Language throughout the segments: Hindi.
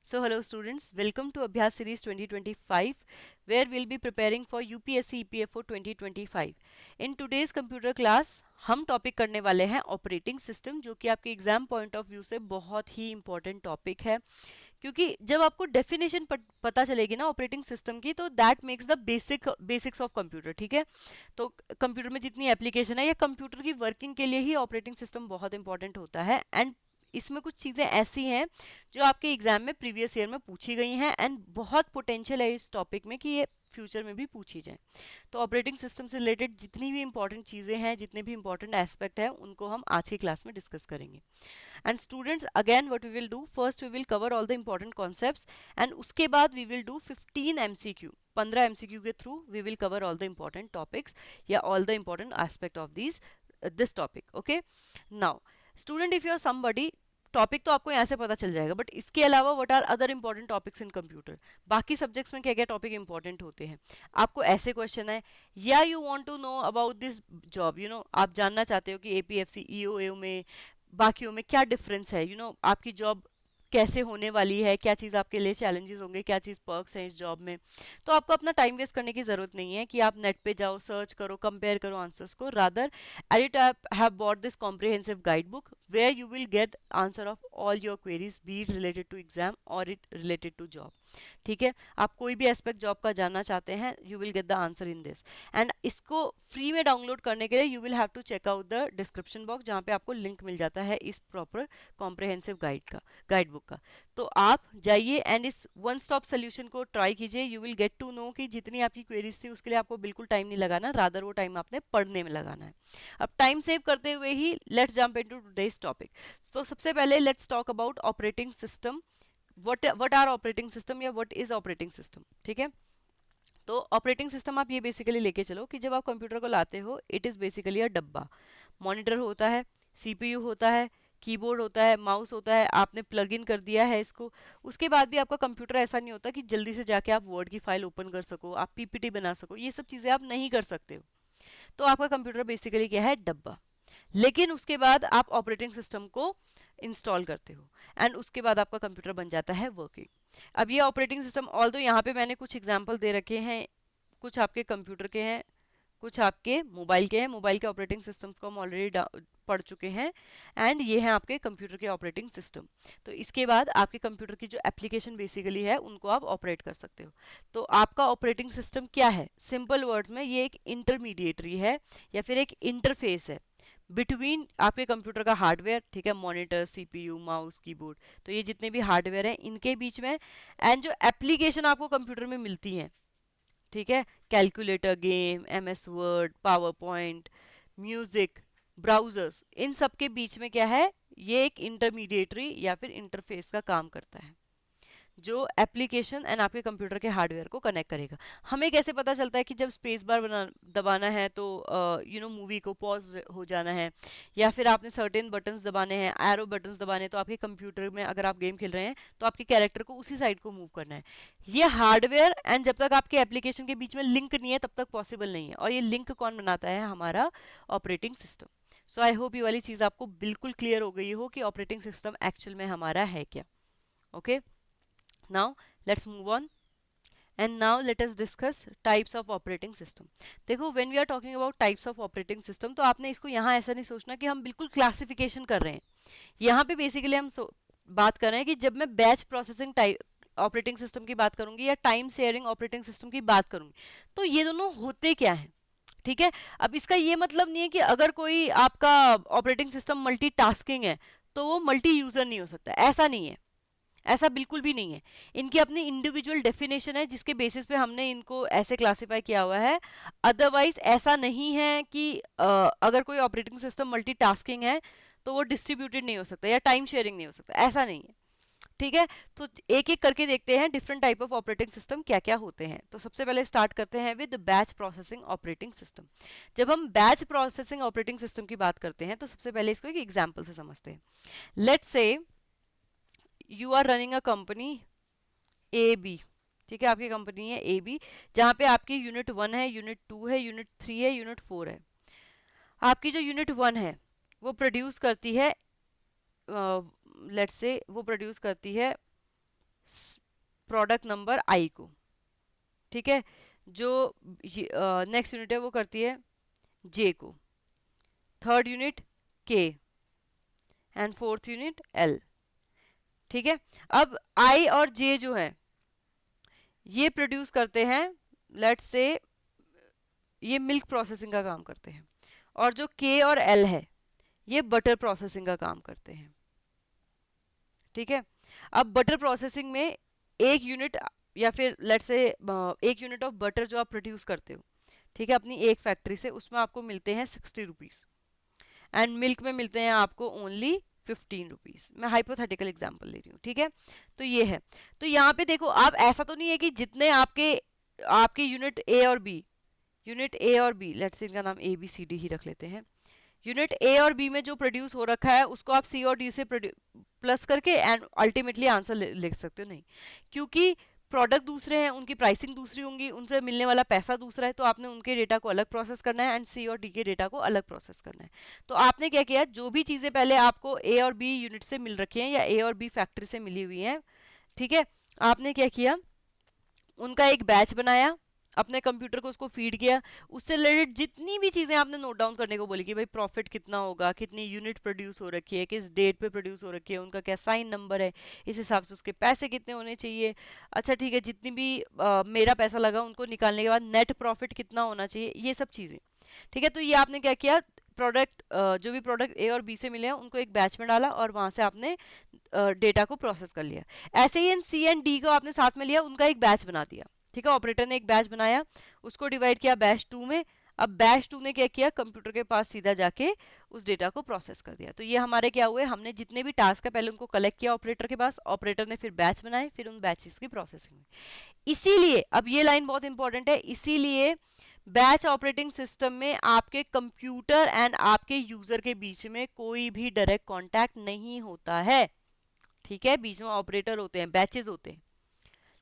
So hello students, welcome to Abhyas series 2025 where we'll be preparing for UPSC EPFO 2025. In today's computer class हम टॉपिक करने वाले हैं ऑपरेटिंग सिस्टम, जो कि आपके एग्जाम पॉइंट ऑफ व्यू से बहुत ही इंपॉर्टेंट टॉपिक है, क्योंकि जब आपको डेफिनेशन पता चलेगी ना ऑपरेटिंग सिस्टम की, तो that makes the basics of computer. ठीक है, तो कंप्यूटर में जितनी एप्लीकेशन है या कंप्यूटर की वर्किंग के लिए ही ऑपरेटिंग सिस्टम बहुत इंपॉर्टेंट होता है। एंड इसमें कुछ चीज़ें ऐसी हैं जो आपके एग्जाम में प्रीवियस ईयर में पूछी गई हैं एंड बहुत पोटेंशियल है इस टॉपिक में कि ये फ्यूचर में भी पूछी जाए। तो ऑपरेटिंग सिस्टम से रिलेटेड जितनी भी इंपॉर्टेंट चीज़ें हैं, जितने भी इंपॉर्टेंट एस्पेक्ट हैं, उनको हम आज की क्लास में डिस्कस करेंगे। And students, again what we will do, first we will cover all the important concepts and उसके बाद we will do 15 MCQ। 15 MCQ के through we will cover all the important topics या all the important aspect of this topic. Okay, now student, if you are somebody, topic तो आपको यहाँ से पता चल जाएगा, बट इसके अलावा what are other important topics in computer, बाकी सब्जेक्ट्स में क्या क्या टॉपिक इंपॉर्टेंट होते हैं। आपको ऐसे क्वेश्चन है या you want to know about this job, आप जानना चाहते हो कि एपीएफसी ईओएयू में बाकियों में क्या डिफरेंस है, आपकी जॉब कैसे होने वाली है, क्या चीज़ आपके लिए चैलेंजेस होंगे, क्या चीज़ पर्क्स हैं इस जॉब में। तो आपको अपना टाइम वेस्ट करने की ज़रूरत नहीं है कि आप नेट पे जाओ, सर्च करो, कंपेयर करो आंसर्स को। Rather edit have bought this comprehensive guide book where you will get answer of all your queries, be it related to exam और इट रिलेटेड टू जॉब। ठीक है, आप कोई भी एस्पेक्ट जॉब का जानना चाहते हैं, you will get the answer in this. And इसको फ्री में डाउनलोड करने के लिए you will have to check out the description box, जहाँ पे आपको लिंक मिल जाता है इस प्रॉपर कॉम्प्रिहेंसिव गाइड बुक का। तो आप जाइए एंड इस वन स्टॉप सोल्यूशन को ट्राई कीजिए। You will get to know कि जितनी आपकी क्वेरीज थी उसके लिए आपको बिल्कुल टाइम नहीं लगाना, रादर वो टाइम आपने पढ़ने में लगाना है। अब टाइम सेव करते हुए ही let's jump into today's topic. तो सबसे पहले let's talk about operating system. What are operating system या वट इज ऑपरेटिंग सिस्टम। ठीक है, तो ऑपरेटिंग सिस्टम आप ये बेसिकली लेके चलो कि जब आप कंप्यूटर को लाते हो, इट इज़ बेसिकली अ डब्बा। मॉनिटर होता है, सीपीयू होता है, कीबोर्ड होता है, माउस होता है, आपने प्लग इन कर दिया है इसको। उसके बाद भी आपका कंप्यूटर ऐसा नहीं होता कि जल्दी से जाके आप वर्ड की फाइल ओपन कर सको, आप पीपीटी बना सको, ये सब चीज़ें आप नहीं कर सकते हो। तो आपका कंप्यूटर बेसिकली क्या है, डब्बा। लेकिन उसके बाद आप ऑपरेटिंग सिस्टम को इंस्टॉल करते हो एंड उसके बाद आपका कंप्यूटर बन जाता है वर्किंग। अब ये ऑपरेटिंग सिस्टम, ऑल दो यहाँ पे मैंने कुछ एग्जांपल दे रखे हैं, कुछ आपके कंप्यूटर के हैं, कुछ आपके मोबाइल के हैं। मोबाइल के ऑपरेटिंग सिस्टम्स को हम ऑलरेडी पढ़ चुके हैं एंड ये हैं आपके कंप्यूटर के ऑपरेटिंग सिस्टम। तो इसके बाद आपके कंप्यूटर की जो एप्लीकेशन बेसिकली है उनको आप ऑपरेट कर सकते हो। तो आपका ऑपरेटिंग सिस्टम क्या है, सिंपल वर्ड्स में ये एक इंटरमीडिएटरी है या फिर एक इंटरफेस है बिटवीन आपके कंप्यूटर का हार्डवेयर, ठीक है, मॉनिटर, सीपीयू, माउस, कीबोर्ड, तो ये जितने भी हार्डवेयर हैं इनके बीच में, एंड जो एप्लीकेशन आपको कंप्यूटर में मिलती हैं, ठीक है, calculator, game, MS Word, PowerPoint, music, browsers, इन सब के बीच में क्या है, ये एक इंटरमीडिएटरी या फिर इंटरफेस का काम करता है जो एप्लीकेशन एंड आपके कंप्यूटर के हार्डवेयर को कनेक्ट करेगा। हमें कैसे पता चलता है कि जब स्पेस बार दबाना है तो मूवी को पॉज हो जाना है, या फिर आपने सर्टेन बटन्स दबाने हैं, एरो बटन्स दबाने हैं, तो आपके कंप्यूटर में अगर आप गेम खेल रहे हैं तो आपके कैरेक्टर को उसी साइड को मूव करना है। ये हार्डवेयर एंड जब तक आपके एप्लीकेशन के बीच में लिंक नहीं है तब तक पॉसिबल नहीं है, और ये लिंक कौन बनाता है, हमारा operating system. So I hope ये वाली चीज़ आपको बिल्कुल क्लियर हो गई हो कि ऑपरेटिंग सिस्टम एक्चुअल में हमारा है क्या। Okay, now let's move on and now let us discuss types of operating system। देखो, when we are talking about types of operating system, तो आपने इसको यहाँ ऐसा नहीं सोचना कि हम बिल्कुल क्लासिफिकेशन कर रहे हैं। यहाँ पे बेसिकली हम बात कर रहे हैं कि जब मैं batch processing type operating system की बात करूंगी या टाइम शेयरिंग ऑपरेटिंग सिस्टम की बात करूंगी, तो ये दोनों होते क्या हैं। ठीक है, अब इसका ये मतलब नहीं है कि अगर कोई आपका ऑपरेटिंग सिस्टम मल्टीटास्किंग है तो वो मल्टी यूजर नहीं हो सकता, ऐसा नहीं है, ऐसा बिल्कुल भी नहीं है। इनकी अपनी इंडिविजुअल डेफिनेशन है जिसके बेसिस पे हमने इनको ऐसे क्लासिफाई किया हुआ है। अदरवाइज ऐसा नहीं है कि अगर कोई ऑपरेटिंग सिस्टम मल्टीटास्किंग है तो वो डिस्ट्रीब्यूटेड नहीं हो सकता या टाइम शेयरिंग नहीं हो सकता, ऐसा नहीं है। ठीक है, तो एक एक करके देखते हैं different type of operating system क्या क्या होते हैं। तो सबसे पहले स्टार्ट करते हैं with batch processing operating system. जब हम बैच प्रोसेसिंग ऑपरेटिंग सिस्टम की बात करते हैं तो सबसे पहले इसको एक एग्जाम्पल से समझते हैं। Let's say you are running a company A B. ठीक है, आपकी कंपनी है ए बी, जहाँ पे आपकी यूनिट 1 है, यूनिट 2 है, यूनिट 3 है, यूनिट 4 है। आपकी जो यूनिट 1 है वो प्रोड्यूस करती है, लेट्स से वो प्रोड्यूस करती है प्रोडक्ट नंबर आई को, ठीक है। जो नेक्स्ट यूनिट है वो करती है जे को, थर्ड यूनिट के एंड फोर्थ यूनिट एल, ठीक है। अब आई और जे जो है ये प्रोड्यूस करते हैं, लेट्स से ये मिल्क प्रोसेसिंग का काम करते हैं, और जो के और एल है ये बटर प्रोसेसिंग का काम करते हैं, ठीक है। अब बटर प्रोसेसिंग में एक यूनिट या फिर लेट्स से एक यूनिट ऑफ बटर जो आप प्रोड्यूस करते हो, ठीक है, अपनी एक फैक्ट्री से, उसमें आपको मिलते हैं 60 रुपीज़ एंड मिल्क में मिलते हैं आपको ओनली 15 रुपीज़। मैं हाइपोथेटिकल एग्जांपल ले रही हूँ, ठीक है। तो ये है, तो यहाँ पे देखो आप, ऐसा तो नहीं है कि जितने आपके आपके यूनिट ए और बी, यूनिट ए और बी, लेट्स से इनका नाम ए बी सी डी ही रख लेते हैं, यूनिट ए और बी में जो प्रोड्यूस हो रखा है उसको आप सी और डी से प्लस करके एंड अल्टीमेटली आंसर लिख सकते हो, नहीं, क्योंकि प्रोडक्ट दूसरे हैं, उनकी प्राइसिंग दूसरी होंगी, उनसे मिलने वाला पैसा दूसरा है, तो आपने उनके डेटा को अलग प्रोसेस करना है एंड सी और डी के डेटा को अलग प्रोसेस करना है। तो आपने क्या किया, जो भी चीज़ें पहले आपको ए और बी यूनिट से मिल रखी हैं या ए और बी फैक्ट्री से मिली हुई हैं, ठीक है, आपने क्या किया, उनका एक बैच बनाया, अपने कंप्यूटर को उसको फीड किया, उससे रिलेटेड जितनी भी चीज़ें आपने नोट डाउन करने को बोली कि भाई प्रॉफिट कितना होगा, कितनी यूनिट प्रोड्यूस हो रखी है, किस डेट पे प्रोड्यूस हो रखी है, उनका क्या साइन नंबर है, इस हिसाब से उसके पैसे कितने होने चाहिए, अच्छा ठीक है, जितनी भी मेरा पैसा लगा उनको निकालने के बाद नेट प्रॉफिट कितना होना चाहिए, ये सब चीज़ें, ठीक है। तो ये आपने क्या किया, प्रोडक्ट जो भी प्रोडक्ट ए और बी से मिले हैं उनको एक बैच में डाला और वहां से आपने डेटा को प्रोसेस कर लिया। ऐसे ही इन सी एंड डी को आपने साथ में लिया, उनका एक बैच बना दिया, ठीक है, ऑपरेटर ने एक बैच बनाया, उसको डिवाइड किया बैच 2 में। अब बैच 2 ने क्या किया, कंप्यूटर के पास सीधा जाके उस डेटा को प्रोसेस कर दिया। तो ये हमारे क्या हुए, हमने जितने भी टास्क है पहले उनको कलेक्ट किया ऑपरेटर के पास, ऑपरेटर ने फिर बैच बनाए, फिर उन बैचेस की प्रोसेसिंग हुई। इसीलिए अब ये लाइन बहुत इंपॉर्टेंट है, इसीलिए बैच ऑपरेटिंग सिस्टम में आपके कंप्यूटर एंड आपके यूजर के बीच में कोई भी डायरेक्ट कांटेक्ट नहीं होता है, ठीक है। बीच में ऑपरेटर होते हैं, बैचेस होते हैं,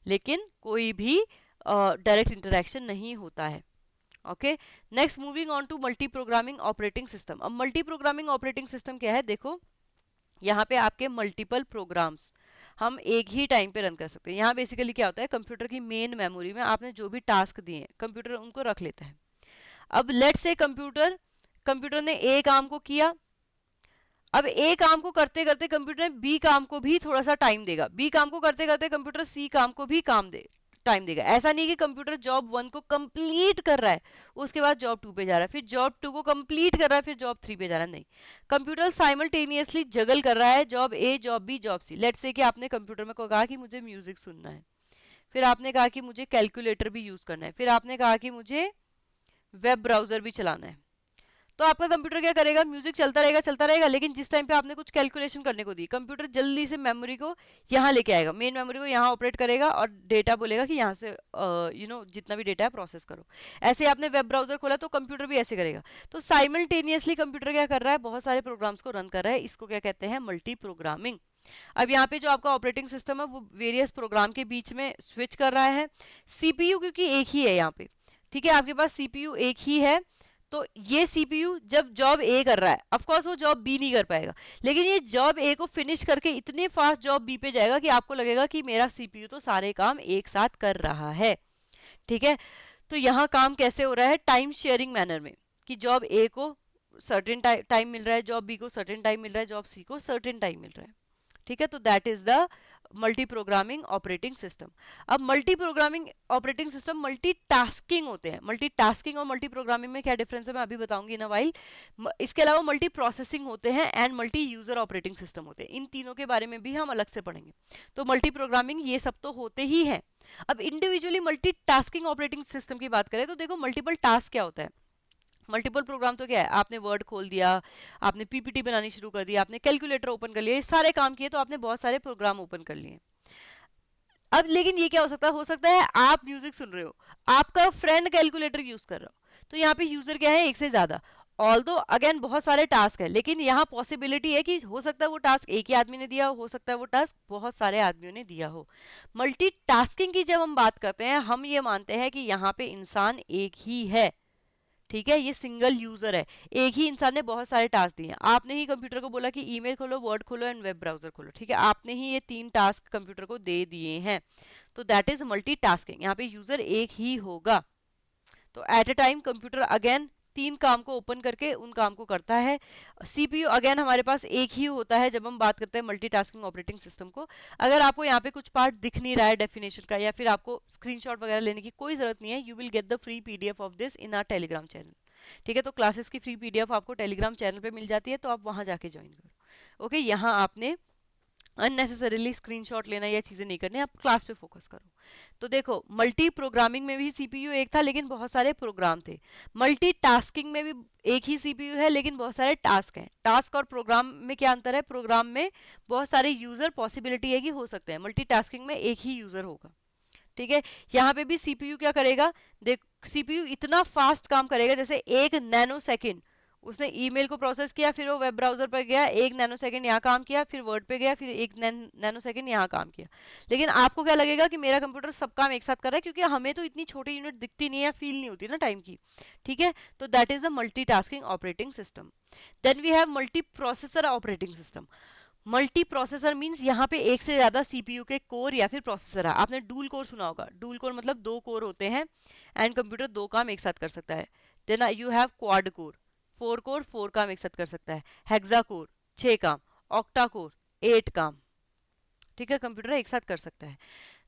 लेकिन कोई भी डायरेक्ट इंटरेक्शन नहीं होता है। Okay, next moving on to multi programming operating system. अब मल्टी प्रोग्रामिंग ऑपरेटिंग सिस्टम क्या है, देखो यहाँ पे आपके मल्टीपल प्रोग्राम्स हम एक ही टाइम पे रन कर सकते हैं। यहाँ बेसिकली क्या होता है, कंप्यूटर की मेन मेमोरी में आपने जो भी टास्क दिए हैं कंप्यूटर उनको रख लेता है। अब लेट्स से कंप्यूटर ने ए काम को किया, अब ए काम को करते करते कंप्यूटर बी काम को भी थोड़ा सा टाइम देगा, बी काम को करते करते कंप्यूटर सी काम को भी टाइम देगा। ऐसा नहीं कि कंप्यूटर जॉब 1 को कंप्लीट कर रहा है उसके बाद जॉब 2 पे जा रहा है, फिर जॉब 2 को कंप्लीट कर रहा है फिर जॉब 3 पे जा रहा है, नहीं, कंप्यूटर साइमल्टेनियसली जगल कर रहा है, job A job B job C. Let's say कि आपने कंप्यूटर में कहा कि मुझे म्यूजिक सुनना है, फिर आपने कहा कि मुझे कैलकुलेटर भी यूज करना है, फिर आपने कहा कि मुझे वेब ब्राउजर भी चलाना है। तो आपका कंप्यूटर क्या करेगा, म्यूजिक चलता रहेगा, लेकिन जिस टाइम पे आपने कुछ कैलकुलेशन करने को दी, कंप्यूटर जल्दी से मेमोरी को यहाँ लेके आएगा, मेन मेमोरी को यहाँ ऑपरेट करेगा और डेटा बोलेगा कि यहाँ से जितना भी डेटा है प्रोसेस करो। ऐसे आपने वेब ब्राउजर खोला तो कंप्यूटर भी ऐसे करेगा। तो साइमल्टेनियसली कंप्यूटर क्या कर रहा है, बहुत सारे प्रोग्राम्स को रन कर रहा है, इसको क्या कहते हैं, मल्टी प्रोग्रामिंग। अब यहाँ पे जो आपका ऑपरेटिंग सिस्टम है वो वेरियस प्रोग्राम के बीच में स्विच कर रहा है। सीपीयू क्योंकि एक ही है यहाँ पे, ठीक है, आपके पास सीपीयू एक ही है, तो ये सीपीयू जब जॉब ए कर रहा है, ऑफ कोर्स वो जॉब बी नहीं कर पाएगा, लेकिन ये जॉब ए को फिनिश करके इतने फास्ट जॉब बी पे जाएगा कि आपको लगेगा कि मेरा सीपीयू तो सारे काम एक साथ कर रहा है, ठीक है। तो यहाँ काम कैसे हो रहा है, टाइम शेयरिंग मैनर में, कि जॉब ए को सर्टेन टाइम मिल रहा है, जॉब बी को सर्टेन टाइम मिल रहा है, जॉब सी को सर्टेन टाइम मिल रहा है, ठीक है। तो that is the multi programming operating system. अब multi programming operating system multitasking होते हैं। मल्टीटास्किंग और मल्टी प्रोग्रामिंग में क्या डिफरेंस है मैं अभी बताऊंगी इन अ व्हाइल। इसके अलावा मल्टी प्रोसेसिंग होते हैं and multi user operating system होते हैं, इन तीनों के बारे में भी हम अलग से पढ़ेंगे। तो मल्टी प्रोग्रामिंग ये सब तो होते ही हैं। अब इंडिविजुअली मल्टीटास्किंग ऑपरेटिंग सिस्टम की बात करें तो देखो मल्टीपल टास्क क्या होता है। मल्टीपल प्रोग्राम तो क्या है, आपने वर्ड खोल दिया, आपने पीपीटी बनानी शुरू कर दी, आपने कैलकुलेटर ओपन कर लिया, ये सारे काम किए तो आपने बहुत सारे प्रोग्राम ओपन कर लिए। अब लेकिन ये क्या हो सकता है आप म्यूजिक सुन रहे हो, आपका फ्रेंड कैलकुलेटर यूज कर रहा हो, तो यहाँ पे यूजर क्या है, एक से ज्यादा। ऑल्दो अगेन बहुत सारे टास्क है, लेकिन यहाँ पॉसिबिलिटी है कि हो सकता है वो टास्क एक ही आदमी ने दिया हो सकता है वो टास्क बहुत सारे आदमियों ने दिया हो। मल्टीटास्किंग की जब हम बात करते हैं हम ये मानते हैं कि यहाँ पे इंसान एक ही है, ठीक है, ये सिंगल यूजर है, एक ही इंसान ने बहुत सारे टास्क दिए हैं। आपने ही कंप्यूटर को बोला कि ईमेल खोलो, वर्ड खोलो एंड वेब ब्राउजर खोलो, ठीक है, आपने ही ये 3 टास्क कंप्यूटर को दे दिए हैं, तो दैट इज मल्टीटास्किंग। यहाँ पे यूजर एक ही होगा, तो at a time computer again 3 काम को ओपन करके उन काम को करता है। सीपीयू अगेन हमारे पास एक ही होता है जब हम बात करते हैं मल्टीटास्किंग ऑपरेटिंग सिस्टम को। अगर आपको यहाँ पे कुछ पार्ट दिख नहीं रहा है डेफिनेशन का, या फिर आपको स्क्रीनशॉट वगैरह लेने की कोई जरूरत नहीं है, you will get the free PDF of this in our Telegram channel. ठीक है, तो क्लासेस की फ्री पीडीएफ आपको टेलीग्राम चैनल पे मिल जाती है, तो आप वहां जाके ज्वाइन करो। ओके, यहाँ आपने अननेसेसरीली स्क्रीनशॉट लेना या चीजें नहीं करनी, आप क्लास पे फोकस करो। तो देखो, मल्टी प्रोग्रामिंग में भी सीपीयू एक था लेकिन बहुत सारे प्रोग्राम थे। मल्टीटास्किंग में भी एक ही सीपीयू है लेकिन बहुत सारे टास्क हैं। टास्क और प्रोग्राम में क्या अंतर है? प्रोग्राम में बहुत सारे यूजर पॉसिबिलिटी है कि हो सकते हैं, मल्टीटास्किंग में एक ही यूजर होगा। ठीक है, यहाँ पे भी सीपीयू क्या करेगा? देख, सीपीयू इतना फास्ट काम करेगा, जैसे 1 नैनो सेकेंड उसने ईमेल को प्रोसेस किया, फिर वो वेब ब्राउजर पर गया, 1 नैनो सेकेंड यहाँ काम किया, फिर वर्ड पे गया, फिर 1 नैनो सेकेंड यहाँ काम किया। लेकिन आपको क्या लगेगा कि मेरा कंप्यूटर सब काम एक साथ कर रहा है, क्योंकि हमें तो इतनी छोटी यूनिट दिखती नहीं है, फील नहीं होती ना टाइम की। ठीक है, तो that is the multitasking operating system. Then we have multi processor operating system. Multi processor means यहाँ पे एक से ज्यादा सीपीयू के कोर या फिर प्रोसेसर है। आपने डूल कोर सुना होगा, डूल कोर मतलब 2 कोर होते हैं एंड कंप्यूटर 2 काम एक साथ कर सकता है। Then you have quad core, 4 core 4 काम एक साथ कर सकता है। हेक्सा कोर 6 काम, ऑक्टा कोर 8 काम। ठीक है, कंप्यूटर एक साथ कर सकता है।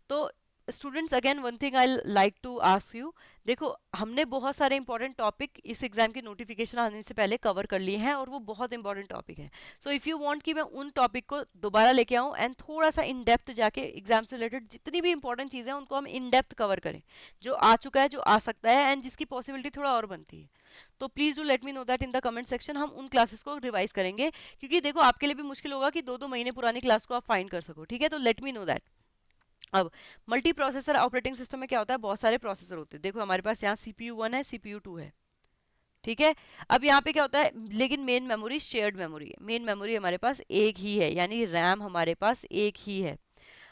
तो students, again one thing I like to ask you, देखो हमने बहुत सारे इंपॉर्टेंट टॉपिक इस एग्जाम की नोटिफिकेशन आने से पहले कवर कर लिए हैं, और वो बहुत इंपॉर्टेंट टॉपिक है। सो इफ यू वांट कि मैं उन टॉपिक को दोबारा लेके आऊँ एंड थोड़ा सा इन डेप्थ जाके एग्जाम से रिलेटेड जितनी भी इंपॉर्टेंट चीज़ें हैं उनको हम इन डेप्थ कवर करें, जो आ चुका है, जो आ सकता है एंड जिसकी पॉसिबिलिटी थोड़ा और बनती है, तो please do let me know that in the comment section. हम उन क्लासेस को रिवाइज करेंगे, क्योंकि देखो आपके लिए भी मुश्किल होगा कि 2-2 महीने पुरानी क्लास को आप फाइंड कर सको। ठीक है, तो लेट मी नो दैट। अब मल्टी प्रोसेसर ऑपरेटिंग सिस्टम में क्या होता है? बहुत सारे प्रोसेसर होते हैं। देखो हमारे पास यहाँ सीपीयू 1 है, सीपीयू 2 है। ठीक है, अब यहाँ पे क्या होता है? लेकिन मेन मेमोरी शेयर्ड मेमोरी है, मेन मेमोरी हमारे पास एक ही है, यानी रैम हमारे पास एक ही है।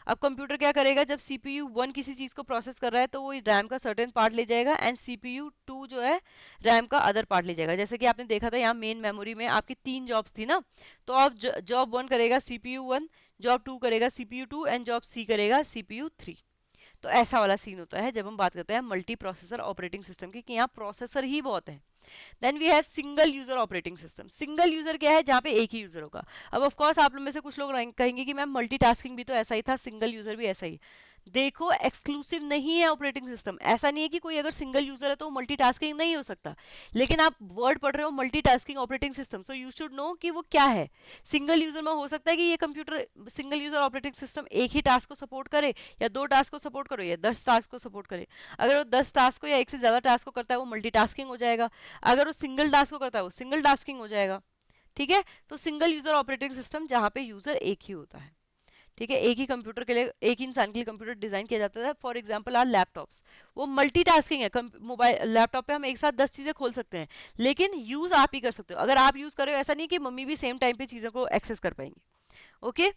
अब कंप्यूटर क्या करेगा? जब सीपीयू 1 किसी चीज को प्रोसेस कर रहा है तो वो रैम का सर्टेन पार्ट ले जाएगा, एंड सीपीयू 2 जो है रैम का अदर पार्ट ले जाएगा। जैसे कि आपने देखा था यहाँ मेन मेमोरी में आपकी 3 जॉब्स थी ना, तो अब जॉब 1 करेगा सीपीयू 1, जॉब 2 करेगा सीपीयू 2 एंड जॉब सी करेगा सीपीयू 3। तो ऐसा वाला सीन होता है जब हम बात करते हैं मल्टी प्रोसेसर ऑपरेटिंग सिस्टम की, कि यहाँ प्रोसेसर ही बहुत है। Then we have single user operating system. Single user क्या है? जहाँ पे एक ही यूजर होगा। अब ऑफ कोर्स आप लोग में से कुछ लोग कहेंगे कि मैम मल्टीटास्किंग भी तो ऐसा ही था, सिंगल यूजर भी ऐसा ही। देखो, एक्सक्लूसिव नहीं है ऑपरेटिंग सिस्टम। ऐसा नहीं है कि कोई अगर सिंगल यूजर है तो मल्टीटास्किंग नहीं हो सकता, लेकिन आप वर्ड पढ़ रहे हो multitasking operating system, so you should know कि वो क्या है। सिंगल यूजर में हो सकता है कि ये computer, single user operating system एक ही टास्क को सपोर्ट करे, या 2 टास्क को सपोर्ट करे, या 10 टास्क को सपोर्ट करे। अगर वो 10 टास्क को या एक से ज्यादा टास्क को करता है वो मल्टीटास्किंग हो जाएगा। अगर वो सिंगल टास्क को करता है वो सिंगल टास्किंग हो जाएगा। ठीक है, तो सिंगल यूजर ऑपरेटिंग सिस्टम जहां पे यूजर एक ही होता है। ठीक है, एक ही कंप्यूटर के लिए, एक ही इंसान के लिए कंप्यूटर डिजाइन किया जाता है। फॉर एग्जांपल आर लैपटॉप्स, वो मल्टीटास्किंग है। मोबाइल लैपटॉप पे हम एक साथ 10 चीजें खोल सकते हैं, लेकिन यूज आप ही कर सकते हो। अगर आप यूज कर रहे हो, ऐसा नहीं कि मम्मी भी सेम टाइम पे चीजों को एक्सेस कर पाएंगी। Okay,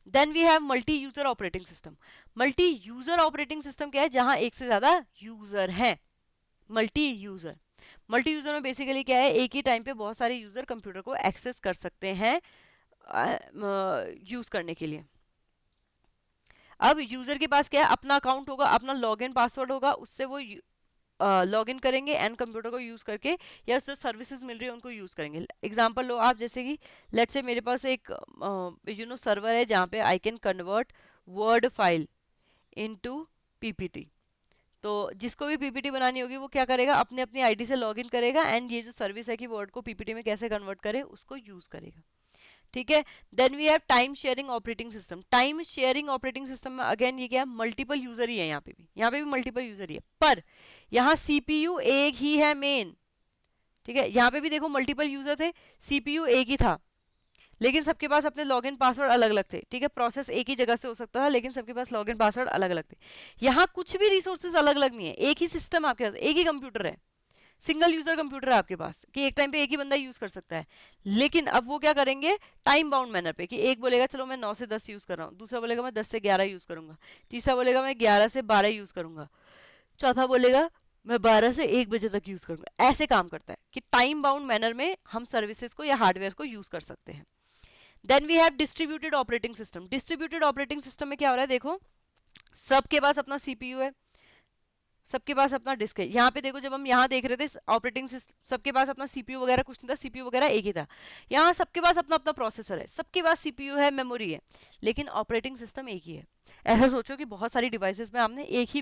then we have multi user operating system. Multi user operating system क्या है? जहां एक से ज्यादा यूजर है। मल्टी यूजर, मल्टी यूजर में बेसिकली क्या है? एक ही टाइम पे बहुत सारे यूजर कंप्यूटर को एक्सेस कर सकते हैं यूज करने के लिए। अब यूजर के पास क्या है? अपना अकाउंट होगा, अपना लॉगिन पासवर्ड होगा, उससे वो लॉगिन करेंगे एंड कंप्यूटर को यूज करके, या जो सर्विसेज मिल रही है उनको यूज करेंगे। एग्जांपल लो आप, जैसे कि लेट्स से मेरे पास एक सर्वर है जहाँ पे I can convert word file into PPT. तो जिसको भी पीपीटी बनानी होगी वो क्या करेगा? अपने अपनी आईडी से लॉगिन करेगा एंड ये जो सर्विस है कि वर्ड को पीपीटी में कैसे कन्वर्ट करे उसको यूज करेगा। ठीक है, then we have time sharing operating system. Time sharing operating system में अगेन ये क्या है? मल्टीपल यूजर ही है। यहाँ पे भी मल्टीपल यूजर ही है, पर यहाँ सीपीयू एक ही है मेन। ठीक है, यहाँ पे भी देखो मल्टीपल यूजर थे, सीपीयू एक ही था, लेकिन सबके पास अपने लॉगिन पासवर्ड अलग अलग थे। ठीक है, प्रोसेस एक ही जगह से हो सकता था, लेकिन सबके पास लॉगिन पासवर्ड अलग अलग थे। यहाँ कुछ भी रिसोर्सेज अलग अलग नहीं है, एक ही सिस्टम आपके पास, एक ही कंप्यूटर है, सिंगल यूजर कंप्यूटर है आपके पास, कि एक टाइम पे एक ही बंदा यूज कर सकता है। लेकिन अब वो क्या करेंगे? टाइम बाउंड मैनर पे, कि एक बोलेगा चलो मैं 9 से 10 यूज कर रहा हूँ, दूसरा बोलेगा मैं 10 से 11 यूज करूंगा, तीसरा बोलेगा मैं 11 से 12 यूज करूंगा, चौथा बोलेगा मैं 12 से 1 बजे तक यूज करूंगा, ऐसे काम करता है कि टाइम बाउंड मैनर में हम सर्विसेज को या हार्डवेयर को यूज कर सकते हैं। Then we have distributed operating system. Distributed operating system में क्या हो रहा है, देखो सबके पास अपना सीपीयू है, सबके पास अपना डिस्क है। यहाँ पे देखो जब हम यहाँ देख रहे थे ऑपरेटिंग सिस्टम, सबके पास अपना सीपीयू वगैरह कुछ नहीं था, सीपीयू वगैरह एक ही था। यहाँ सबके पास अपना अपना प्रोसेसर है, सबके पास सीपीयू है, मेमोरी है, लेकिन ऑपरेटिंग सिस्टम एक ही है। ऐसा सोचो कि बहुत सारी डिवाइसेस में आपने एक ही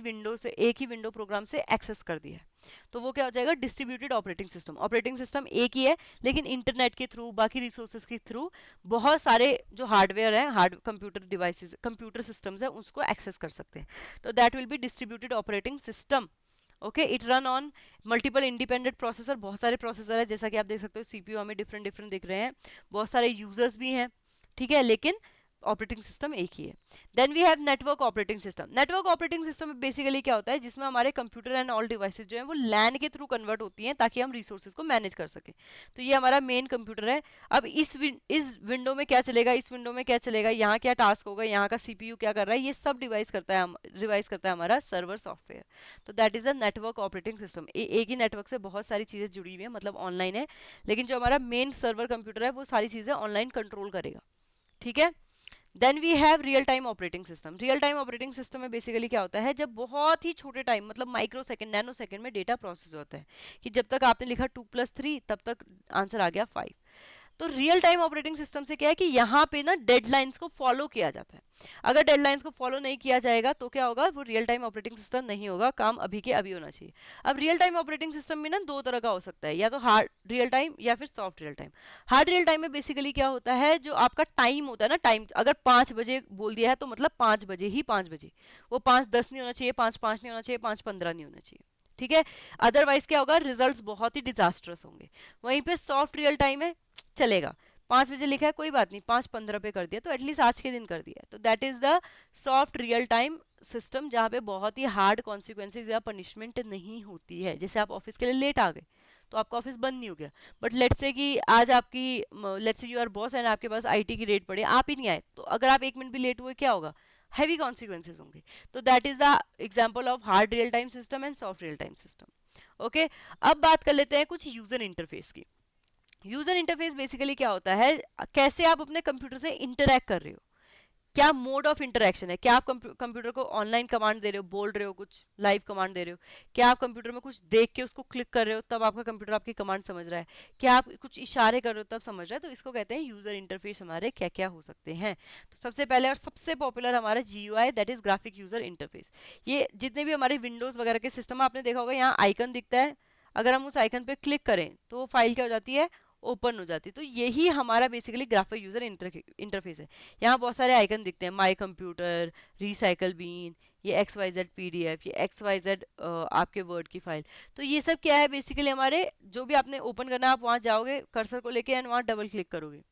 विंडो प्रोग्राम से एक्सेस कर दिया है, तो वो क्या हो जाएगा, distributed operating system. Operating system एक ही है, लेकिन इंटरनेट के थ्रू, बाकी रिसोर्सेज के थ्रू बहुत सारे जो हार्डवेयर है, कंप्यूटर डिवाइसेस, कंप्यूटर सिस्टम्स है, उसको एक्सेस कर सकते हैं। तो that will be distributed operating system. Okay, it run on multiple independent processor. बहुत सारे प्रोसेसर है, जैसा कि आप देख सकते हो सीपीयू हमें डिफरेंट डिफरेंट दिख रहे हैं, बहुत सारे यूजर्स भी हैं, ठीक है, लेकिन ऑपरेटिंग सिस्टम एक ही है। Then we have network operating system. Network operating system में बेसिकली क्या होता है, जिसमें हमारे कंप्यूटर एंड ऑल डिवाइसेस जो है वो लैन के थ्रू कन्वर्ट होती हैं ताकि हम रिसोर्सेज को मैनेज कर सकें। तो ये हमारा मेन कंप्यूटर है। अब इस विंडो में क्या चलेगा, इस विंडो में क्या चलेगा, यहाँ क्या टास्क होगा, यहाँ का सीपीयू क्या कर रहा है, ये सब रिवाइज करता है हमारा सर्वर सॉफ्टवेयर। तो that is a network operating system. एक ही नेटवर्क से बहुत सारी चीजें जुड़ी हुई है, मतलब ऑनलाइन है, लेकिन जो हमारा मेन सर्वर कंप्यूटर है वो सारी चीजें ऑनलाइन कंट्रोल करेगा, ठीक है। Then we have real time operating system. Real time operating system में बेसिकली क्या होता है, जब बहुत ही छोटे टाइम, मतलब माइक्रो सेकंड, नैनो सेकंड में डेटा प्रोसेस होता है, कि जब तक आपने लिखा 2+3 तब तक आंसर आ गया 5। तो रियल टाइम ऑपरेटिंग सिस्टम से क्या है कि यहाँ पे ना डेडलाइंस को फॉलो किया जाता है। अगर डेडलाइंस को फॉलो नहीं किया जाएगा तो क्या होगा, वो रियल टाइम ऑपरेटिंग सिस्टम नहीं होगा, काम अभी के अभी होना चाहिए। अब रियल टाइम ऑपरेटिंग सिस्टम में ना दो तरह का हो सकता है, या तो हार्ड रियल टाइम या फिर soft real time. Hard real time में बेसिकली क्या होता है, जो आपका टाइम होता है ना, टाइम अगर 5 बजे बोल दिया है तो मतलब 5 बजे ही 5 बजे, वो 5:10 नहीं होना चाहिए, 5:05 नहीं होना चाहिए, 5:15 नहीं होना चाहिए, ठीक है। अदरवाइज क्या होगा, रिजल्ट्स बहुत ही डिजास्टर्स होंगे। वहीं पे सॉफ्ट रियल टाइम है, चलेगा, 5 बजे लिखा है कोई बात नहीं, 5:15 पे कर दिया तो एटलीस्ट आज के दिन कर दिया। तो that is the soft real time system, जहाँ पे बहुत ही हार्ड कॉन्सिक्वेंसेज या पनिशमेंट नहीं होती है। जैसे आप ऑफिस के लिए लेट आ गए तो आपका ऑफिस बंद नहीं हो गया, बट लेट्स से कि आज आपकी, let's say you are boss and आपके पास आईटी की रेट पड़ी, आप ही नहीं आए, तो अगर आप 1 मिनट भी लेट हुए क्या होगा, हैवी कॉन्सिक्वेंसेज होंगे। तो that is the example of hard real time system and soft real time system. Okay, अब बात कर लेते हैं कुछ यूजर इंटरफेस की। यूजर इंटरफेस बेसिकली क्या होता है, कैसे आप अपने कंप्यूटर से इंटरैक्ट कर रहे हो, क्या मोड ऑफ इंटरेक्शन है, क्या आप कंप्यूटर को ऑनलाइन कमांड दे रहे हो, बोल रहे हो, कुछ लाइव कमांड दे रहे हो, क्या आप कंप्यूटर में कुछ देख के उसको क्लिक कर रहे हो तब आपका कंप्यूटर आपकी कमांड समझ रहा है, क्या आप कुछ इशारे कर रहे हो तब समझ रहा है। तो इसको कहते हैं यूजर इंटरफेस। हमारे क्या क्या हो सकते हैं, तो सबसे पहले और सबसे पॉपुलर हमारा GUI, that is graphic user interface. ये जितने भी हमारे विंडोज वगैरह के सिस्टम आपने देखा होगा, यहाँ आइकन दिखता है, अगर हम उस आइकन पे क्लिक करें तो वो फाइल क्या हो जाती है, ओपन हो जाती है। तो यही हमारा बेसिकली ग्राफिक यूजर इंटरफेस है। यहाँ बहुत सारे आइकन दिखते हैं, माई कंप्यूटर, रिसाइकल बीन, ये XYZ PDF, ये XYZ आपके वर्ड की फाइल। तो ये सब क्या है, बेसिकली हमारे जो भी आपने ओपन करना है, आप वहाँ जाओगे कर्सर को लेके एंड वहाँ डबल क्लिक करोगे,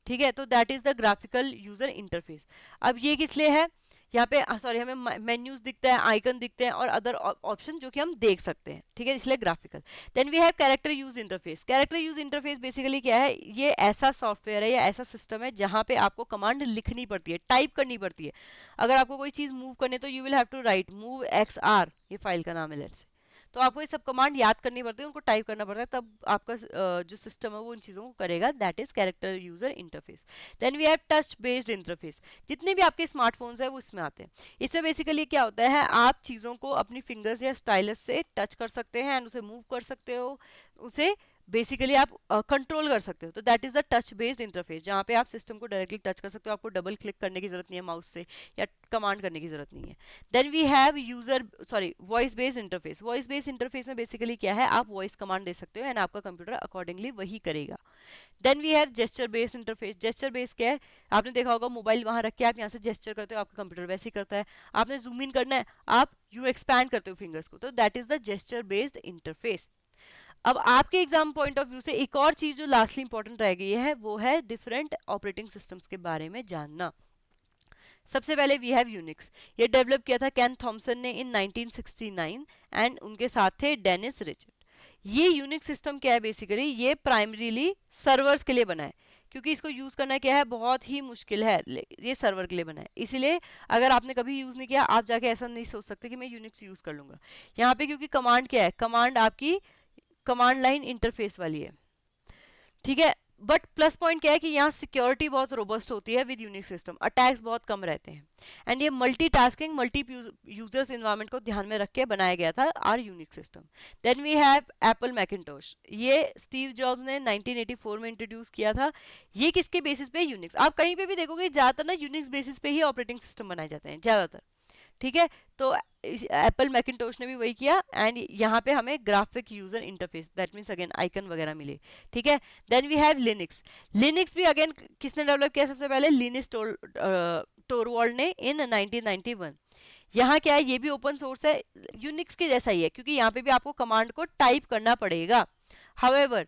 ठीक है। तो that is the graphical user interface. अब ये किस लिए है, यहाँ पे सॉरी हमें मेन्यूज दिखता है, आइकन दिखते हैं और अदर ऑप्शन जो कि हम देख सकते हैं, ठीक है, इसलिए graphical. Then we have character use interface. Character use interface basically क्या है, ये ऐसा सॉफ्टवेयर है या ऐसा सिस्टम है जहाँ पे आपको कमांड लिखनी पड़ती है, टाइप करनी पड़ती है। अगर आपको कोई चीज मूव करनी है तो you will have to write move XR, ये फाइल का नाम है लेट्स से, तो आपको ये सब कमांड याद करनी पड़ती है, उनको टाइप करना पड़ता है, तब आपका जो सिस्टम है वो उन चीज़ों को करेगा। That is character user interface. Then we have touch based interface. जितने भी आपके स्मार्टफोन्स है वो इसमें आते हैं। इसमें बेसिकली क्या होता है, आप चीज़ों को अपनी फिंगर्स या स्टाइलस से टच कर सकते हैं एंड उसे मूव कर सकते हो, उसे बेसिकली आप कंट्रोल कर सकते हो। तो that is the touch based interface, जहाँ पे आप सिस्टम को डायरेक्टली टच कर सकते हो, आपको डबल क्लिक करने की जरूरत नहीं है माउस से, या कमांड करने की जरूरत नहीं है। Then we have voice based interface. Voice based interface में बेसिकली क्या है, आप वॉइस कमांड दे सकते हो एंड आपका कंप्यूटर अकॉर्डिंगली वही करेगा। Then we have gesture based interface. Gesture based क्या है, आपने देखा होगा मोबाइल वहां रख के आप यहाँ से जेस्चर करते हो, आपका कंप्यूटर वैसे ही करता है। आपने जूम इन करना है, आप यू एक्सपैंड करते हो फिंगर्स को, तो that is the gesture based interface. अब आपके एग्जाम पॉइंट ऑफ व्यू से एक और चीज जो लास्टली इंपॉर्टेंट रह गई है, वो है डिफरेंट ऑपरेटिंग सिस्टम्स के बारे में जानना। सबसे पहले वी हैव यूनिक्स। ये डेवलप किया था कैन थॉमसन ने इन 1969 एंड उनके साथ थे डेनिस रिचर्ड। ये यूनिक्स सिस्टम क्या है, बेसिकली ये प्राइमरीली सर्वर्स के लिए बना है। क्योंकि इसको यूज़ करना क्या है, बहुत ही मुश्किल है, ये सर्वर के लिए बना है। इसीलिए अगर आपने कभी यूज़ नहीं किया, आप जाके ऐसा नहीं सोच सकते कि मैं यूनिक्स यूज़ कर लूँगा। यहाँ पे क्योंकि कमांड क्या है, कमांड आपकी कमांड लाइन इंटरफेस वाली है, ठीक है। बट प्लस पॉइंट क्या है कि यहाँ सिक्योरिटी बहुत रोबस्ट होती है विद यूनिक्स सिस्टम, अटैक्स बहुत कम रहते हैं, एंड ये मल्टीटास्किंग मल्टी यूजर्स इन्वायरमेंट को ध्यान में रख के बनाया गया था or Unix system. Then we have Apple Macintosh, ये स्टीव जॉब्स ने 1984 में इंट्रोड्यूस किया था। ये किसके बेसिस पे, यूनिक्स। आप कहीं पे भी देखोगे ज़्यादातर ना यूनिक्स बेसिस पे ही ऑपरेटिंग सिस्टम बनाए जाते हैं ज़्यादातर, ठीक है। तो एप्पल मैकिंटोश ने भी वही किया, एंड यहाँ पे हमें graphic user interface, that means again icon वगैरह मिले, ठीक है। Then we have Linux. Linux भी अगेन किसने डेवलप किया सबसे पहले, लिनस टोरवाल्ड ने इन 1991। यहाँ क्या है, ये भी ओपन सोर्स है, यूनिक्स के जैसा ही है, क्योंकि यहाँ पे भी आपको कमांड को टाइप करना पड़ेगा। हाउएवर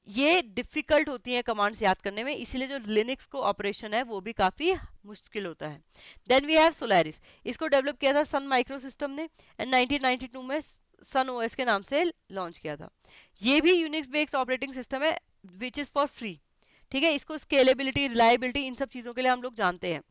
ये डिफिकल्ट होती हैं कमांड्स याद करने में, इसीलिए जो लिनक्स को ऑपरेशन है वो भी काफ़ी मुश्किल होता है। देन वी हैव सोलारिस, इसको डेवलप किया था सन माइक्रो सिस्टम ने, एंड 1992 में सन ओएस के नाम से लॉन्च किया था। ये भी यूनिक्स बेस्ड ऑपरेटिंग सिस्टम है विच इज़ फॉर फ्री, ठीक है। इसको स्केलेबिलिटी, रिलायबिलिटी, इन सब चीज़ों के लिए हम लोग जानते हैं,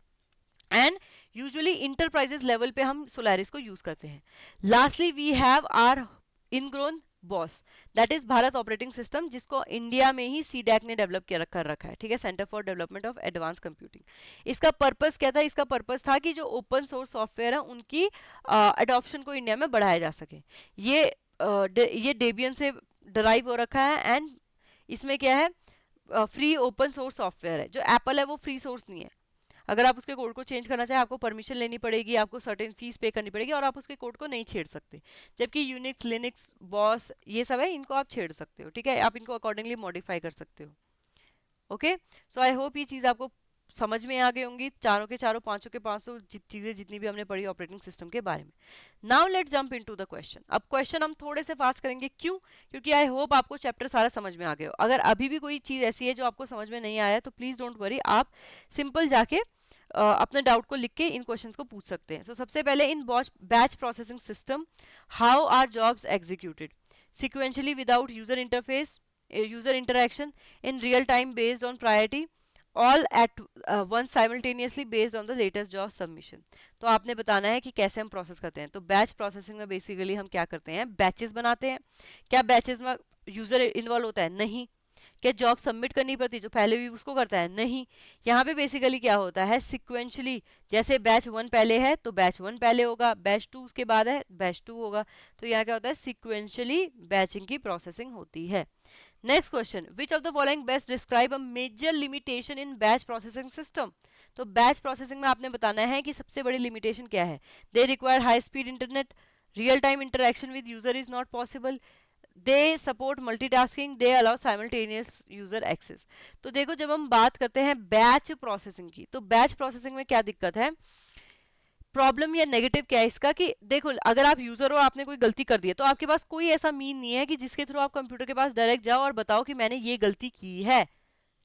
एंड यूजुअली इंटरप्राइजेस लेवल पे हम सोलारिस को यूज़ करते हैं। Lastly we have our ingrown BOSS, that is Bharat operating system, जिसको इंडिया में ही सीडैक ने डेवलप कर रखा है, ठीक है, centre for development of advance computing. इसका पर्पस क्या था, इसका पर्पस था कि जो ओपन सोर्स सॉफ्टवेयर है उनकी अडॉप्शन को इंडिया में बढ़ाया जा सके। ये डेबियन से डराइव हो रखा है, एंड इसमें क्या है, फ्री ओपन सोर्स सॉफ्टवेयर है। जो एप्पल है वो फ्री सोर्स नहीं है, अगर आप उसके कोड को चेंज करना चाहें आपको परमिशन लेनी पड़ेगी, आपको सर्टेन फीस पे करनी पड़ेगी, और आप उसके कोड को नहीं छेड़ सकते। जबकि यूनिक्स, लिनक्स, बॉस, ये सब है, इनको आप छेड़ सकते हो, ठीक है, आप इनको अकॉर्डिंगली मॉडिफाई कर सकते हो। ओके, सो आई होप ये चीज़ आपको समझ में आ गई होंगी, चारों के चारों, पांचों के पांचों चीज़ें जितनी भी हमने पढ़ी ऑपरेटिंग सिस्टम के बारे में। Now let jump into the question. अब क्वेश्चन हम थोड़े से फास्ट करेंगे, क्यों, क्योंकि आई होप आपको चैप्टर सारा समझ में आ गया हो। अगर अभी भी कोई चीज़ ऐसी है जो आपको समझ में नहीं आया तो प्लीज़ डोंट वरी, आप सिंपल जाके अपने डाउट को लिख के इन क्वेश्चंस को पूछ सकते हैं। सबसे पहले, in batch processing system how are jobs executed, sequentially without user interface, user interaction, in real time based on priority, all at once simultaneously based on the latest job submission। तो आपने बताना है कि कैसे हम प्रोसेस करते हैं। तो बैच प्रोसेसिंग में बेसिकली हम क्या करते हैं, बैचेस बनाते हैं। क्या बैचेस में यूजर इन्वॉल्व होता है, नहीं। क्या जॉब सबमिट करनी पड़ती, जो पहले भी उसको करता है, नहीं। यहाँ पे बेसिकली क्या होता है, सिक्वेंशली, जैसे बैच 1 पहले है तो बैच 1 पहले होगा, बैच 2 उसके बाद है बैच 2 होगा। तो यहाँ क्या होता है, सिक्वेंशली बैचिंग की प्रोसेसिंग होती है। Next question, which of the following best describe a major limitation in batch processing system. तो बैच प्रोसेसिंग में आपने बताना है कि सबसे बड़ी लिमिटेशन क्या है। They require high speed internet, real time interaction with user is not possible, they support multitasking, they allow simultaneous user access. तो देखो, जब हम बात करते हैं बैच प्रोसेसिंग की, तो बैच प्रोसेसिंग में क्या दिक्कत है, प्रॉब्लम या नेगेटिव क्या है इसका, कि देखो अगर आप यूजर हो, आपने कोई गलती कर दी है, तो आपके पास कोई ऐसा मीन नहीं है कि जिसके थ्रू आप कंप्यूटर के पास डायरेक्ट जाओ और बताओ कि मैंने ये गलती की है,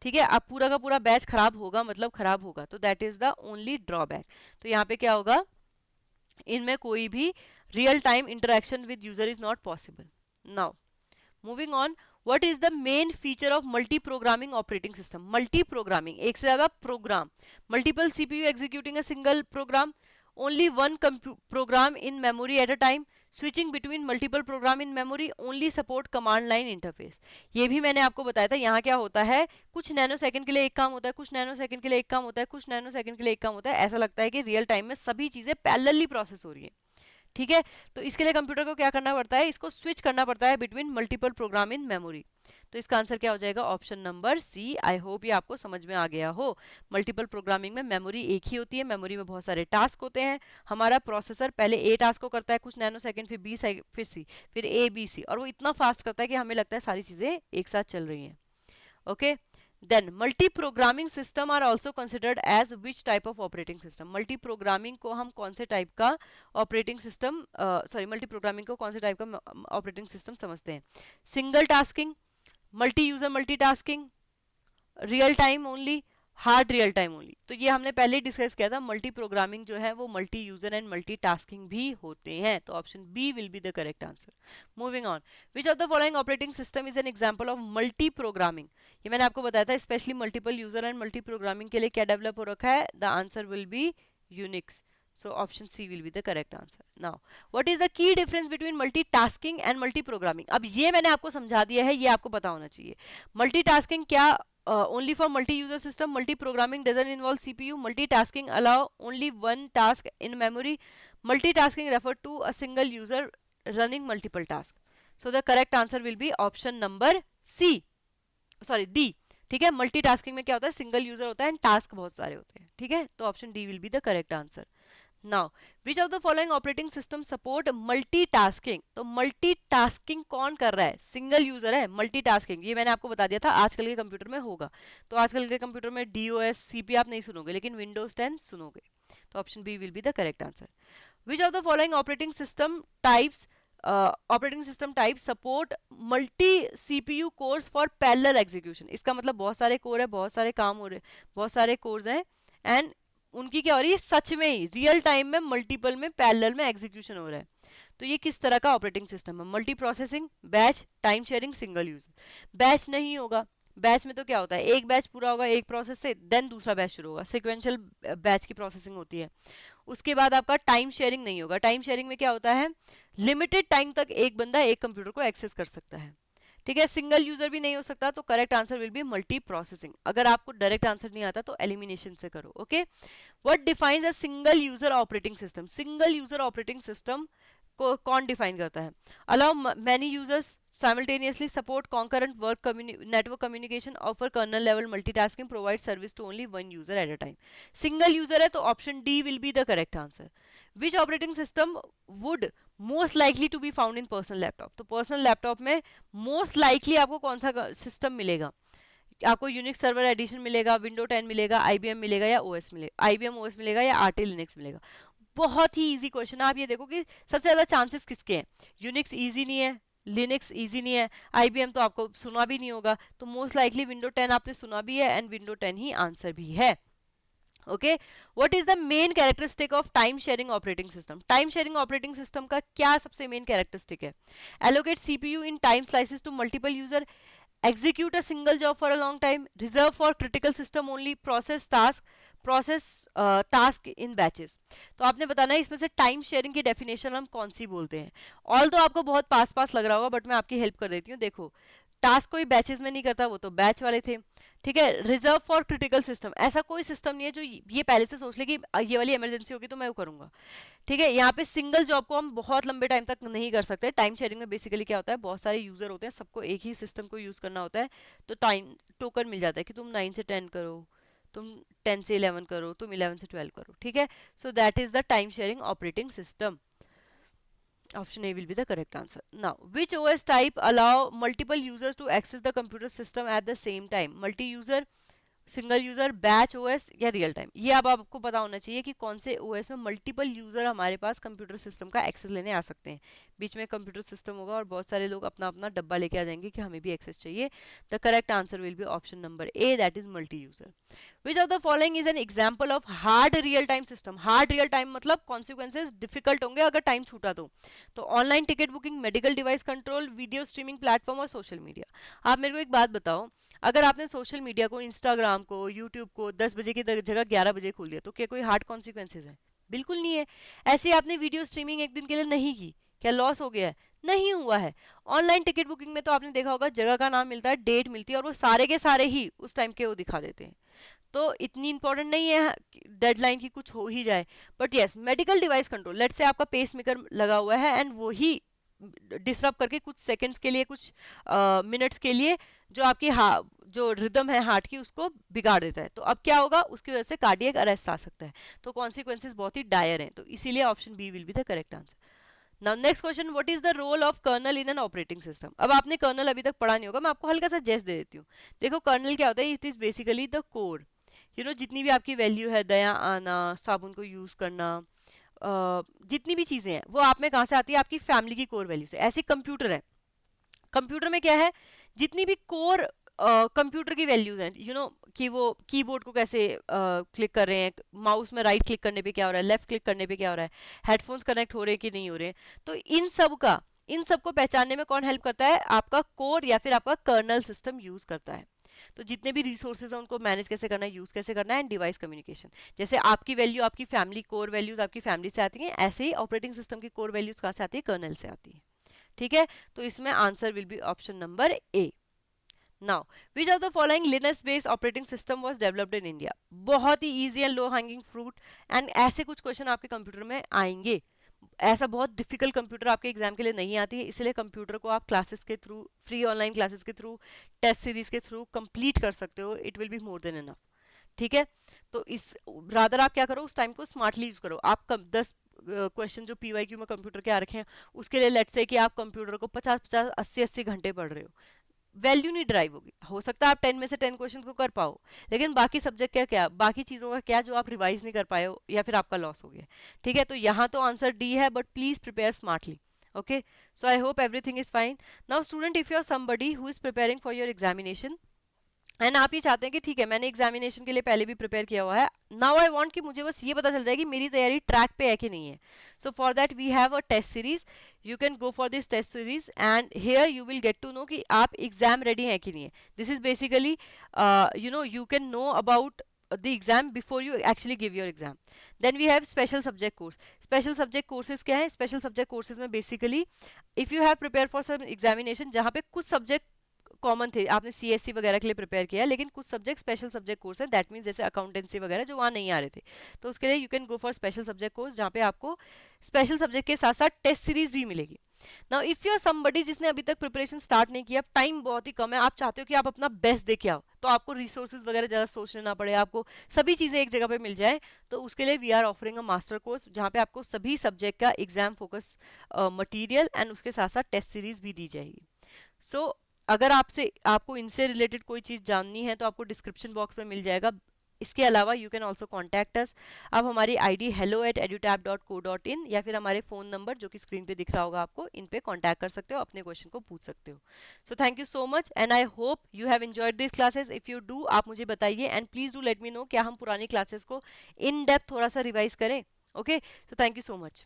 ठीक है। आप पूरा का पूरा बैच खराब होगा, मतलब खराब होगा, तो that is the only drawback. तो यहाँ पे क्या होगा, इनमें कोई भी real time interaction with user is not possible. Now moving on, what is the main feature of multi programming operating system. Multi programming, एक से ज्यादा program, multiple CPU executing a single program, only one program in memory at a time, switching between multiple program in memory, only support command line interface। ये भी मैंने आपको बताया था। यहाँ क्या होता है, कुछ नैनो सेकंड के लिए एक काम होता है, कुछ नैनो सेकंड के लिए एक काम होता है, कुछ नैनो सेकंड के लिए एक काम होता है। ऐसा लगता है कि रियल टाइम में सभी चीजें पैरेलली प्रोसेस हो रही है, ठीक है। तो इसके लिए कंप्यूटर को क्या करना पड़ता है, इसको स्विच करना पड़ता है between multiple program in memory. तो इसका आंसर क्या हो जाएगा, option number C. I hope ये आपको समझ में आ गया हो। मल्टीपल प्रोग्रामिंग में मेमोरी एक ही होती है, मेमोरी में बहुत सारे टास्क होते हैं। हमारा प्रोसेसर पहले ए टास्क को करता है कुछ नैनो सेकंड, फिर बी, फिर सी, फिर ए बी सी, और वो इतना फास्ट करता है कि हमें लगता है सारी चीजें एक साथ चल रही हैं। Okay, then multi-programming system are also considered as which type of operating system। multi-programming को हम कौन से टाइप का ऑपरेटिंग सिस्टम, multi-programming को कौन से टाइप का ऑपरेटिंग सिस्टम समझते हैं। Single tasking, multi user multitasking, real time only, hard real time only. तो ये हमने पहले ही डिस्कस किया था, मल्टी प्रोग्रामिंग जो है वो multi user and multi tasking भी होते हैं। तो option B will be the correct answer. Moving on, which of the following operating system is an example of multi programming. ये मैंने आपको बताया था, specially multiple user and multi programming के लिए क्या डेवलप हो रखा है, the answer will be Unix. So option C will be the correct answer. Now, what is the key difference between multitasking and multi-programming? अब ये मैंने आपको समझा दिया है, ये आपको पता होना चाहिए। Multitasking क्या only for multi-user system, multi-programming doesn't involve CPU, multitasking allow only one task in memory, multitasking refer to a single user running multiple tasks. So the correct answer will be option number C, sorry D। ठीक है, मल्टीटास्किंग में क्या होता है, सिंगल यूजर होता है एंड टास्क बहुत सारे होते हैं। ठीक है, तो option D will be the correct answer. Now which of the following operating system support multitasking. तो मल्टीटास्किंग कौन कर रहा है, सिंगल यूजर है। मल्टीटास्किंग ये मैंने आपको बता दिया था, आजकल के कंप्यूटर में होगा। तो आजकल के कंप्यूटर में डीओएस सीपी आप नहीं सुनोगे, लेकिन विंडोज 10 सुनोगे। तो option B will be the correct answer. Which of the following operating system type support multi CPU cores for parallel execution. इसका मतलब बहुत सारे कोर है, बहुत सारे काम हो रहे, बहुत सारे कोर्स हैं एंड उनकी क्या हो रही है, सच में ही रियल टाइम में मल्टीपल में पैरेलल में एग्जीक्यूशन हो रहा है। तो ये किस तरह का ऑपरेटिंग सिस्टम है, multi processing, batch, time sharing, single user. Batch नहीं होगा, बैच में तो क्या होता है, एक बैच पूरा होगा एक प्रोसेस से, देन दूसरा बैच शुरू होगा, सिक्वेंशियल बैच की प्रोसेसिंग होती है। उसके बाद आपका टाइम शेयरिंग नहीं होगा। टाइम शेयरिंग में क्या होता है, लिमिटेड टाइम तक एक बंदा एक कंप्यूटर को एक्सेस कर सकता है। ठीक है, सिंगल यूजर भी नहीं हो सकता। तो correct answer will B multi processing. अगर आपको डायरेक्ट आंसर नहीं आता तो एलिमिनेशन से करो। Okay, what defines a single user operating system. Single user operating system को कौन डिफाइन करता है, allow many users simultaneously, support concurrent work network communication, offer kernel level multitasking, provide service to only one user at a time। single user है तो option D will be the correct answer। which operating system would most likely to be found in personal laptop। तो पर्सनल लैपटॉप में मोस्ट लाइकली आपको कौन सा सिस्टम मिलेगा, आपको यूनिक्स सर्वर एडिशन मिलेगा, विंडो 10 मिलेगा, आईबीएम मिलेगा या ओएस मिलेगा, आईबीएम ओएस मिलेगा या आरटी लिनक्स मिलेगा। बहुत ही इजी क्वेश्चन है। आप ये देखो कि सबसे ज्यादा चांसेस किसके हैं, यूनिक्स इजी नहीं है, लिनक्स इजी नहीं है, आईबीएम तो आपको सुना भी नहीं होगा, तो मोस्ट लाइकली विंडो 10 आपने सुना भी है एंड विंडो 10 ही आंसर भी है। Okay, what is the main characteristic of time sharing operating system. Time sharing operating system का क्या सबसे मेन कैरेक्टरिस्टिक है, allocate CPU in time slices to multiple user, execute a single job for a long time, reserve for critical system only, process task in batches। तो आपने बताना है इसमें से टाइम शेयरिंग की डेफिनेशन हम कौन सी बोलते हैं। ऑल तो आपको बहुत पास पास लग रहा होगा, बट मैं आपकी हेल्प कर देती हूँ। देखो, टास्क कोई बैचेस में नहीं करता, वो तो बैच वाले थे। ठीक है, रिजर्व फॉर क्रिटिकल सिस्टम, ऐसा कोई सिस्टम नहीं है जो ये पहले से सोच ले कि ये वाली इमरजेंसी होगी तो मैं वो करूंगा। ठीक है, यहाँ पे सिंगल जॉब को हम बहुत लंबे टाइम तक नहीं कर सकते। टाइम शेयरिंग में बेसिकली क्या होता है, बहुत सारे यूजर होते हैं, सबको एक ही सिस्टम को यूज करना होता है, तो टाइम टोकन मिल जाता है कि तुम 9 से 10 करो, तुम 10 से 11 करो, तुम 11 से 12 करो। ठीक है, so that is the time sharing operating system. Option A will be the correct answer. Now, which OS type allow multiple users to access the computer system at the same time? Multi-user, single user, batch OS या रियल टाइम। ये अब आपको पता होना चाहिए कि कौन से ओएस में मल्टीपल यूजर हमारे पास कंप्यूटर सिस्टम का एक्सेस लेने आ सकते हैं। बीच में कंप्यूटर सिस्टम होगा और बहुत सारे लोग अपना अपना डब्बा लेके आ जाएंगे कि हमें भी एक्सेस चाहिए। The correct answer will be option number A, that is multi user. Which of the following is an example of hard real time system. Hard real time मतलब कॉन्सिक्वेंसेज डिफिकल्ट होंगे अगर टाइम छूटा तो online ticket booking, medical device control, video streaming platform और सोशल मीडिया। आप मेरे को एक बात बताओ, अगर आपने सोशल मीडिया को, इंस्टाग्राम को, यूट्यूब को 10 बजे की जगह 11 बजे खोल दिया तो क्या कोई हार्ड कॉन्सिक्वेंसेज है? बिल्कुल नहीं है। ऐसे आपने वीडियो स्ट्रीमिंग एक दिन के लिए नहीं की, क्या लॉस हो गया है? नहीं हुआ है। ऑनलाइन टिकट बुकिंग में तो आपने देखा होगा जगह का नाम मिलता है, डेट मिलती है और वो सारे के सारे ही उस टाइम के वो दिखा देते हैं, तो इतनी इंपॉर्टेंट नहीं है डेडलाइन की कुछ हो ही जाए। But yes, medical device control, let's say आपका पेस मेकर लगा हुआ है एंड वो ही डिस्टर्ब करके कुछ सेकंड्स के लिए, कुछ मिनट्स के लिए जो आपकी जो रिदम है हार्ट की उसको बिगाड़ देता है, तो अब क्या होगा, उसकी वजह से कार्डियक अरेस्ट आ सकता है। तो कॉन्सिक्वेंसेज बहुत ही डायर हैं, तो इसीलिए option B will be the correct answer. Now next question, what is the role of kernel in an operating system. अब आपने कर्नल अभी तक पढ़ा नहीं होगा, मैं आपको हल्का सा जेस्ट दे देती हूँ। देखो, कर्नल क्या होता है, it is basically the core. जितनी भी आपकी वैल्यू है, दया आना, साबुन को यूज करना, जितनी भी चीजें हैं वो आप में कहाँ से आती है, आपकी फैमिली की कोर वैल्यू से। ऐसे कंप्यूटर है, कंप्यूटर में क्या है, जितनी भी कोर कंप्यूटर की वैल्यूज हैं, कि वो कीबोर्ड को कैसे क्लिक कर रहे हैं, माउस में राइट क्लिक करने पे क्या हो रहा है, लेफ्ट क्लिक करने पे क्या हो रहा है, हेडफोन्स कनेक्ट हो रहे हैं कि नहीं हो रहे हैं। तो इन सब को पहचानने में कौन हेल्प करता है? आपका कोर या फिर आपका कर्नल सिस्टम यूज करता है। तो जितने भी रिसोर्सेज हैं उनको मैनेज कैसे करना है, यूज कैसे करना है, एंड डिवाइस कम्युनिकेशन। जैसे आपकी वैल्यू, आपकी फैमिली कोर वैल्यूज आपकी फैमिली से आती हैं, ऐसे ही ऑपरेटिंग सिस्टम की कोर वैल्यूज कहाँ से आती है? कर्नल से आती है। ठीक है, तो इसमें answer will be option number A. Now, which of the following Linux based operating system was developed in India? बहुत ही easy and low hanging fruit, and ऐसे कुछ क्वेश्चन आपके कंप्यूटर में आएंगे। ऐसा बहुत डिफिकल्ट कंप्यूटर आपके एग्जाम के लिए नहीं आती है, इसलिए कंप्यूटर को आप क्लासेस के थ्रू, फ्री ऑनलाइन क्लासेस के थ्रू, टेस्ट सीरीज के थ्रू कंप्लीट कर सकते हो। It will be more than enough. ठीक है, तो इस रादर आप क्या करो, उस टाइम को स्मार्टली यूज करो। आप 10 क्वेश्चन जो पीवाईक्यू में कंप्यूटर के आ रखे हैं, उसके लिए लेट्स से कि आप कंप्यूटर को 50-50, 80-80 घंटे पढ़ रहे हो, वैल्यू नहीं ड्राइव होगी। हो सकता है आप 10 में से 10 क्वेश्चन को कर पाओ, लेकिन बाकी सब्जेक्ट क्या क्या, बाकी चीज़ों का क्या जो आप रिवाइज नहीं कर पाए हो, या फिर आपका लॉस हो गया। ठीक है, तो यहाँ तो आंसर डी है, but please prepare smartly. Okay, so I hope everything is fine. Now student, if you are somebody who is preparing for your examination, and आप ये चाहते हैं कि ठीक है मैंने एग्जामिनेशन के लिए पहले भी प्रिपेयर किया हुआ है, नाउ आई वांट कि मुझे बस ये पता चल जाए कि मेरी तैयारी ट्रैक पे है कि नहीं है। So for that we have a test series, you can go for this test series, and here you will get to know कि आप एग्जाम रेडी हैं कि नहीं है। This is basically you can know about the exam before you actually give your exam. Then we have special subject course. Special subject courses क्या है? Special subject courses में basically if you have prepared for some examination जहाँ पे कुछ subject कॉमन थे, आपने सीएससी वगैरह के लिए प्रिपेयर किया, लेकिन कुछ सब्जेक्ट स्पेशल सब्जेक्ट कोर्स है, दैट मीन्स जैसे अकाउंटेंसी वगैरह जो वहाँ नहीं आ रहे थे, तो उसके लिए you can go for special subject course, जहाँ पे आपको स्पेशल सब्जेक्ट के साथ साथ टेस्ट सीरीज भी मिलेगी। Now if you are somebody जिसने अभी तक प्रिपरेशन स्टार्ट नहीं किया, टाइम बहुत ही कम है, आप चाहते हो कि आप अपना बेस्ट देके आओ, तो आपको रिसोर्सेज वगैरह ज़्यादा सोचना ना पड़े, आपको सभी चीज़ें एक जगह पे मिल जाए, तो उसके लिए we are offering a master course, जहाँ पे आपको सभी सब्जेक्ट का एग्जाम फोकस मटीरियल एंड उसके साथ साथ टेस्ट सीरीज भी दी जाएगी। सो अगर आपको इनसे रिलेटेड कोई चीज़ जाननी है तो आपको डिस्क्रिप्शन बॉक्स में मिल जाएगा। इसके अलावा you can also contact us. आप हमारी आईडी hello@edutab.co.in या फिर हमारे फ़ोन नंबर जो कि स्क्रीन पे दिख रहा होगा आपको, इन पे कॉन्टैक्ट कर सकते हो, अपने क्वेश्चन को पूछ सकते हो। So thank you so much, and I hope you have enjoyed this classes. If you do, आप मुझे बताइए, and please do let me know क्या हम पुरानी क्लासेस को इन डेप्थ थोड़ा सा रिवाइज करें। Okay, so thank you so much.